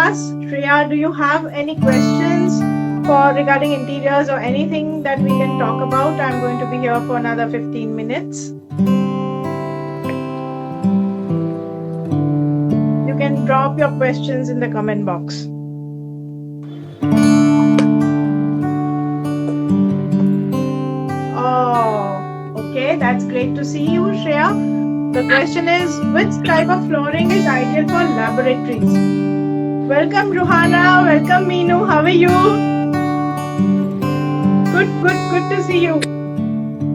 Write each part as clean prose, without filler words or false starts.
us, Shreya, do you have any questions for regarding interiors or anything that we can talk about? I'm going to be here for another 15 minutes. You can drop your questions in the comment box. Oh, okay, that's great to see you, Shreya. The question is, which type of flooring is ideal for laboratories? Welcome, Ruhana. Welcome, Meenu. How are you? Good to see you.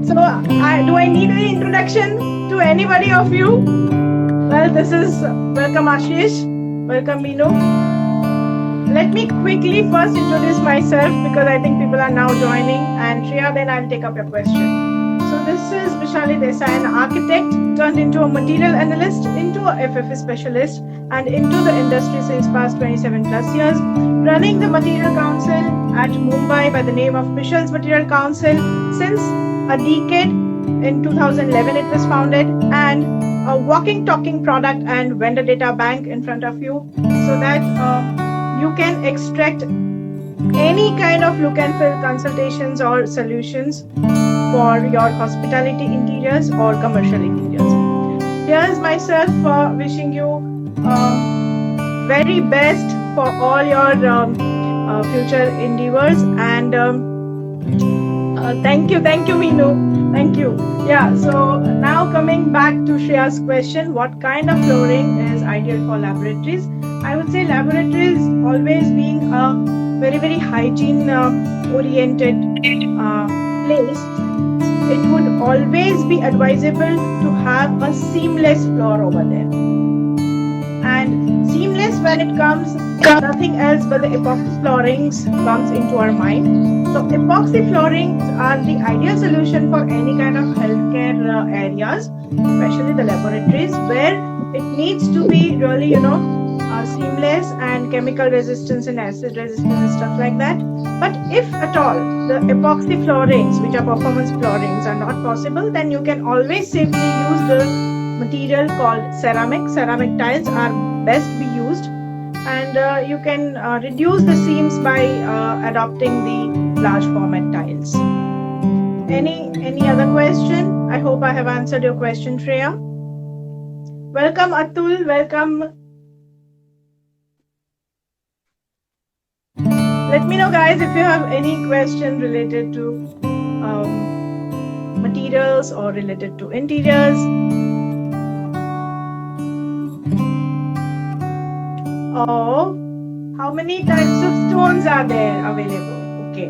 So, do I need any introduction to anybody of you? Well, this is welcome, Ashish. Welcome, Meenu. Let me quickly first introduce myself because I think people are now joining, and Shreya, then I'll take up your question. So this is Vishali Desai, an architect turned into a material analyst, into a FFA specialist, and into the industry since past 27 plus years, running the Material Council at Mumbai by the name of Michel's Material Council since a decade. In 2011 it was founded, and a walking, talking product and vendor data bank in front of you, so that you can extract any kind of look and feel consultations or solutions for your hospitality interiors or commercial interiors. Here's myself wishing you very best for all your future endeavors, and thank you Meenu, thank you. Yeah, so now coming back to Shreya's question, what kind of flooring is ideal for laboratories? I would say laboratories always being a very hygiene oriented place, it would always be advisable to have a seamless floor over there. And seamless, when it comes, nothing else but the epoxy floorings comes into our mind. So epoxy floorings are the ideal solution for any kind of healthcare areas, especially the laboratories, where it needs to be really, seamless and chemical resistance and acid resistance and stuff like that. But if at all the epoxy floorings, which are performance floorings, are not possible, then you can always safely use the material called ceramic. Ceramic tiles are best be used, and you can reduce the seams by adopting the large format tiles. Any other question? I hope I have answered your question, Shreya. Welcome, Atul. Welcome. Let me know, guys, if you have any question related to materials or related to interiors. Oh, how many types of stones are there available? Okay.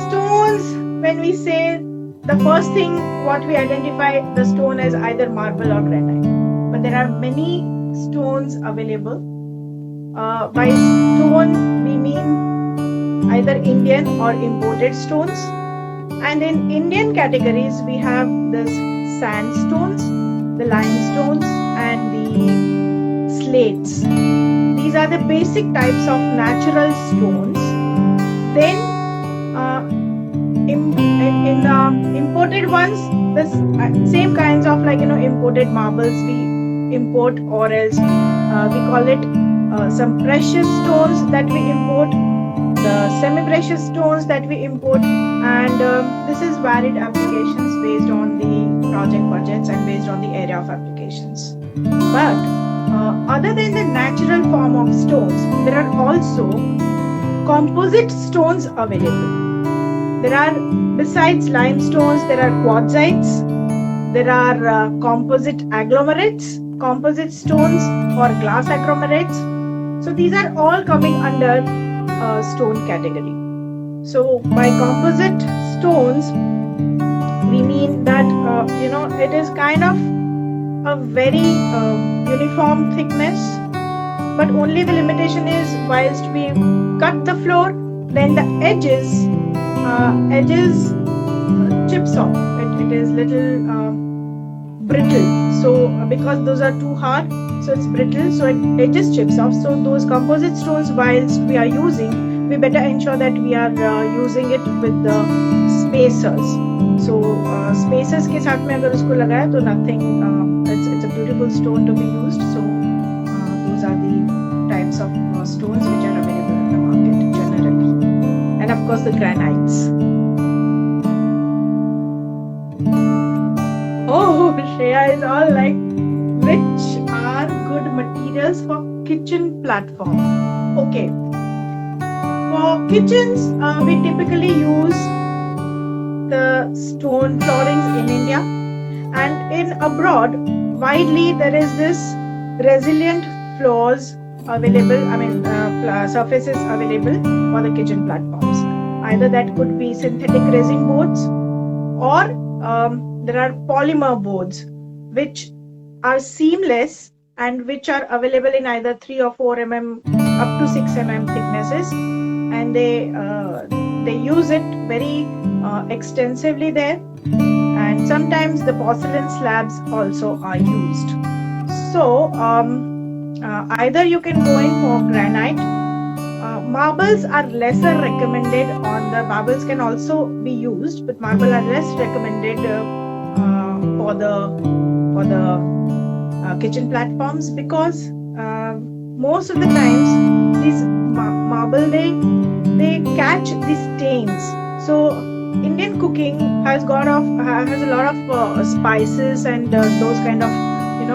Stones, when we say, the first thing what we identify the stone as either marble or granite. But there are many stones available. By stone, we mean either Indian or imported stones. And in Indian categories, we have this sandstones, the limestones, and the slates. These are the basic types of natural stones. Then, in the imported ones, the same kinds of imported marbles we import, or else we call it some precious stones that we import, the semi-precious stones that we import, and this is varied applications based on the project budgets and based on the area of applications. But other than the natural form of stones, there are also composite stones available. There are, besides limestones, there are quartzites, there are composite agglomerates, composite stones or glass agglomerates. So these are all coming under stone category. So by composite stones, we mean that it is kind of a very uniform thickness, but only the limitation is whilst we cut the floor, then the edges chips off. It is little brittle. So because those are too hard, so it's brittle, so it just chips off. So those composite stones, whilst we are using, we better ensure that we are using it with the spacers. So spacers के साथ में अगर उसको लगाया तो nothing, it's a beautiful stone to be used. So those are the types of stones which are available in the market generally. And of course the granites. Oh, Shreya is all like, which are good materials for kitchen platform? Okay. For kitchens, we typically use the stone floorings in India, and in abroad, widely there is this resilient floors available, surfaces available for the kitchen platforms. Either that could be synthetic resin boards, or there are polymer boards which are seamless and which are available in either 3 or 4 mm up to 6 mm thicknesses, and they use it very extensively there, and sometimes the porcelain slabs also are used. So either you can go in for granite. Marbles are lesser recommended. Marbles can also be used, but marble are less recommended for the kitchen platforms, because most of the times these marble they catch the stains. So Indian cooking has a lot of spices and those kind of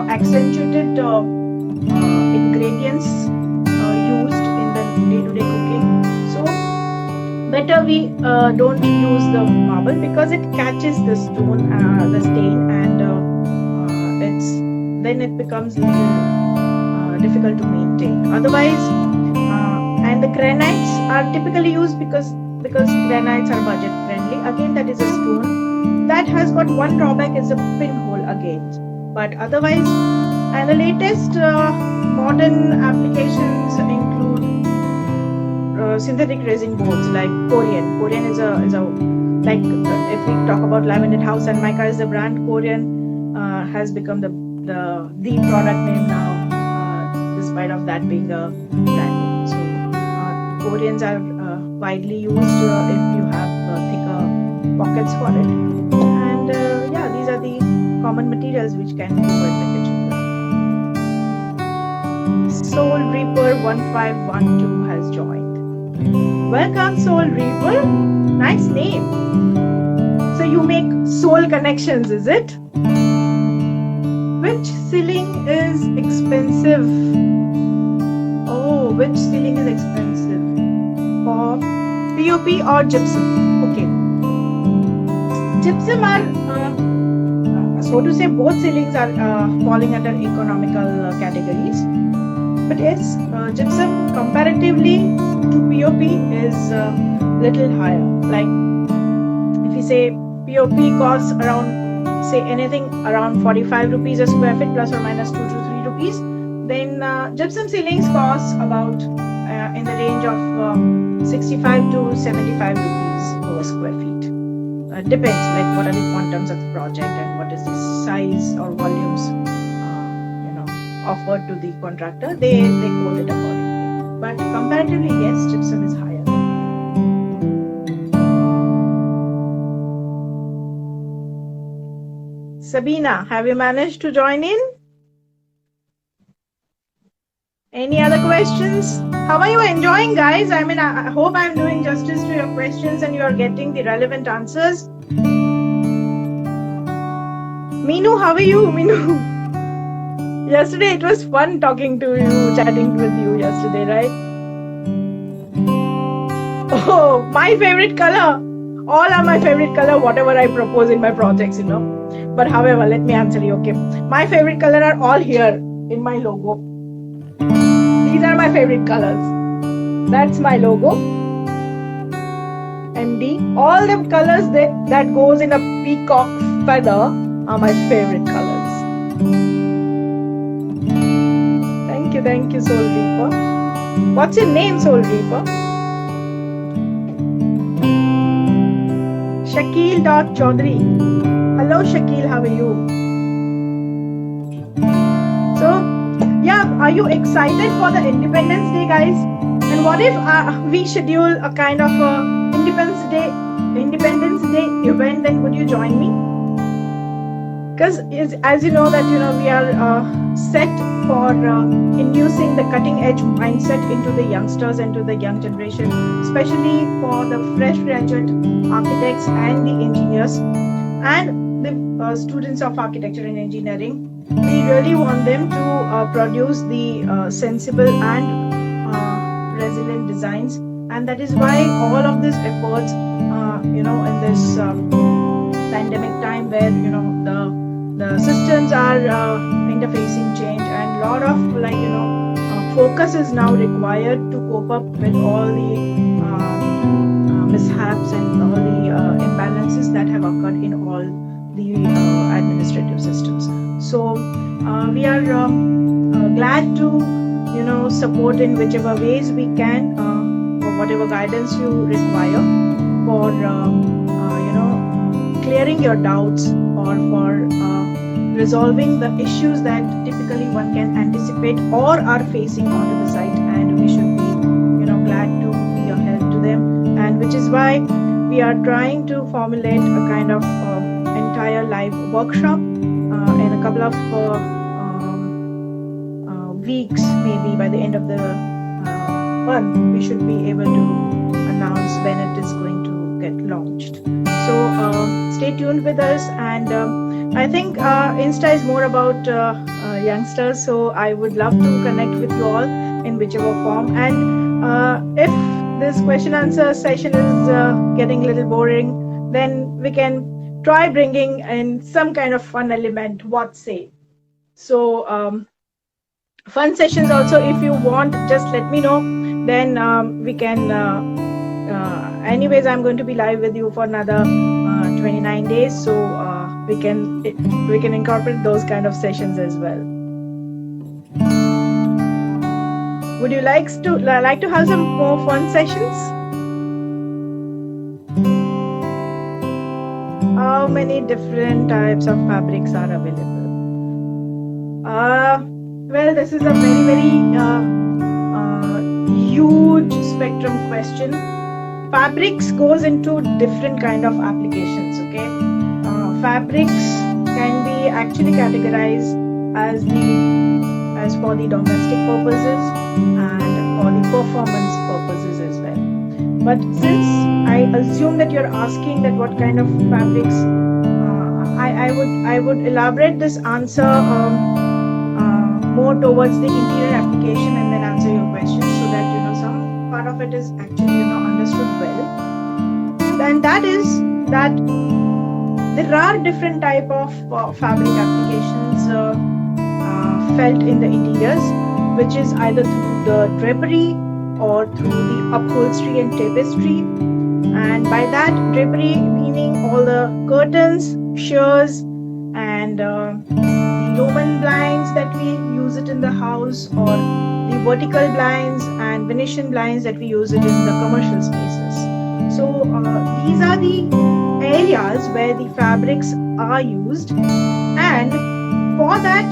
accentuated ingredients used in the day-to-day cooking. So better we don't use the marble, because it catches the stone, the stain, and then it becomes difficult to maintain. Otherwise, and the granites are typically used because granites are budget friendly. Again, that is a stone that has got one drawback, is a pinhole again. But otherwise, and the latest modern applications include synthetic resin boards like Korean. Korean is a like if we talk about laminated house and mica is the brand, Korean has become the product name now, despite of that being a brand name. So Koreans are widely used if you have thicker pockets for it, and these are the common materials which can be used in the kitchen. Soul Reaper 1512 has joined. Welcome, Soul Reaper. Nice name. So you make soul connections, is it? Which ceiling is expensive? Oh, which ceiling is expensive? For POP or gypsum? Okay. Gypsum are, so to say, both ceilings are falling under economical categories. But yes, gypsum comparatively to POP is little higher. Like if you say POP costs around, say anything around 45 rupees a square feet, plus or minus 2 to 3 rupees, then gypsum ceilings cost about in the range of 65 to 75 rupees per square feet. Depends, like what are the quantums of the project and what is the size or volumes offered to the contractor. They quote it accordingly. But comparatively, yes, gypsum is higher. Sabina, have you managed to join in? Any other questions? How are you enjoying, guys? I mean, I hope I'm doing justice to your questions and you are getting the relevant answers. Meenu, how are you, Meenu? Yesterday it was fun talking to you, chatting with you yesterday, right? Oh, my favorite color. All are my favorite color, whatever I propose in my projects, But however, let me answer you, okay? My favorite color are all here in my logo. These are my favorite colors. That's my logo. MD. All the colors that goes in a peacock feather are my favorite colors. Thank you, Soul Reaper. What's your name, Soul Reaper? Shakil.Chaudhary. Hello, Shakil. How are you? So, yeah, are you excited for the Independence Day, guys? And what if we schedule a kind of Independence Day event? Then would you join me? because as you know that we are set for inducing the cutting edge mindset into the youngsters and to the young generation, especially for the fresh graduate architects and the engineers and the students of architecture and engineering. We really want them to produce the sensible and resilient designs, and that is why all of these efforts in this pandemic time, where the systems are interfacing change, and a lot of focus is now required to cope up with all the mishaps and all the imbalances that have occurred in all the administrative systems. So we are glad to support in whichever ways we can, or whatever guidance you require for clearing your doubts, or for resolving the issues that typically one can anticipate or are facing onto the site, and we should be glad to be a help to them. And which is why we are trying to formulate a kind of entire live workshop in a couple of weeks, maybe by the end of the month we should be able to announce when it is going to get launched. So stay tuned with us, and I think Insta is more about youngsters, so I would love to connect with you all in whichever form. And if this question answer session is getting a little boring, then we can try bringing in some kind of fun element, what say? So fun sessions also, if you want, just let me know, then we can anyways, I'm going to be live with you for another 29 days, so we can incorporate those kind of sessions as well. Would you like to have some more fun sessions? How many different types of fabrics are available? Well, this is a very, very huge spectrum question. Fabrics goes into different kind of applications. Okay, fabrics can be actually categorized as for the domestic purposes and for the performance purposes as well. But since I assume that you're asking that what kind of fabrics, I would elaborate this answer more towards the interior application, and then answer your question, so that some part of it is actually understood well. And that is that there are different type of fabric applications felt in the interiors, which is either through the drapery or through the upholstery and tapestry. And by that, drapery meaning all the curtains, shears, and the lumen blinds that we use it in the house, or the vertical blinds and Venetian blinds that we use it in the commercial spaces. So these are the areas where the fabrics are used, and for that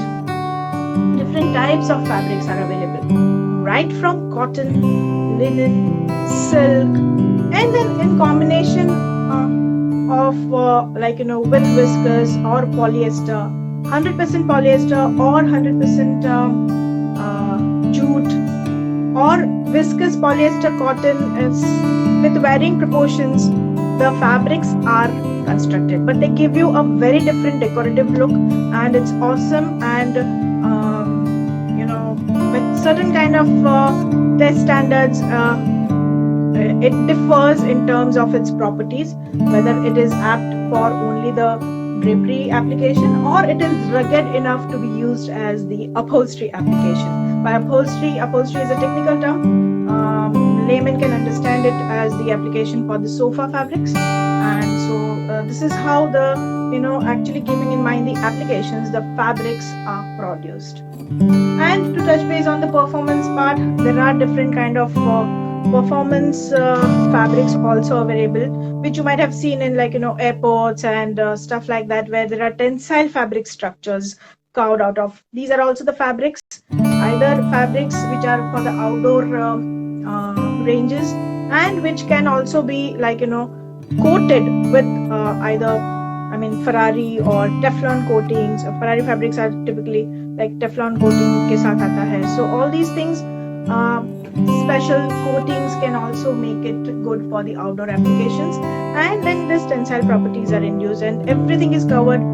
different types of fabrics are available, right from cotton, linen, silk, and then in combination of with viscose or polyester, 100% polyester or 100% jute, or viscose, polyester, cotton, is with varying proportions. The fabrics are constructed, but they give you a very different decorative look, and it's awesome. And with certain kind of test standards, it differs in terms of its properties, whether it is apt for only the drapery application, or it is rugged enough to be used as the upholstery application. By upholstery is a technical term. Layman can understand it as the application for the sofa fabrics. And so this is how the actually keeping in mind the applications, the fabrics are produced. And to touch base on the performance part, there are different kind of performance fabrics also available, which you might have seen in airports and stuff like that, where there are tensile fabric structures carved out of. These are also the fabrics, either fabrics which are for the outdoor ranges, and which can also be coated with either mean, Ferrari or Teflon coatings. Ferrari fabrics are typically like Teflon coating ke saath aata hai. So all these things, special coatings can also make it good for the outdoor applications. And then this tensile properties are induced, and everything is covered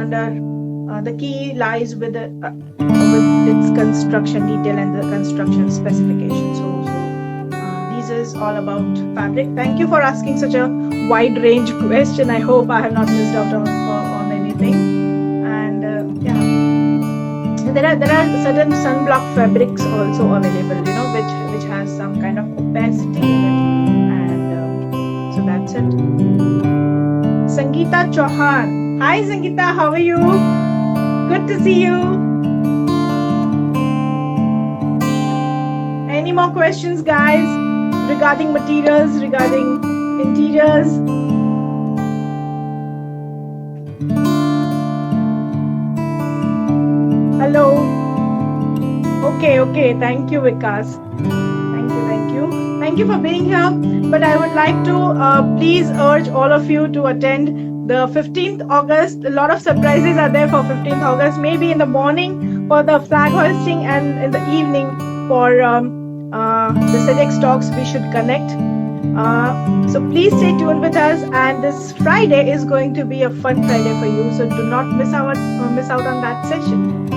under. The key lies with with its construction detail and the construction specification. This is all about fabric. Thank you for asking such a wide range question. I hope I have not missed out on anything. And yeah, there are certain sunblock fabrics also available, which has some kind of opacity in it. And so that's it. Sangeeta Chauhan. Hi Sangeeta, how are you? Good to see you. Any more questions, guys, regarding materials, regarding interiors? Hello. Okay. Thank you, Vikas. Thank you. Thank you for being here. But I would like to please urge all of you to attend the 15th August. A lot of surprises are there for 15th August. Maybe in the morning for the flag hoisting, and in the evening for the SEDEX talks we should connect. So please stay tuned with us, and this Friday is going to be a fun Friday for you. So do not miss out on that session.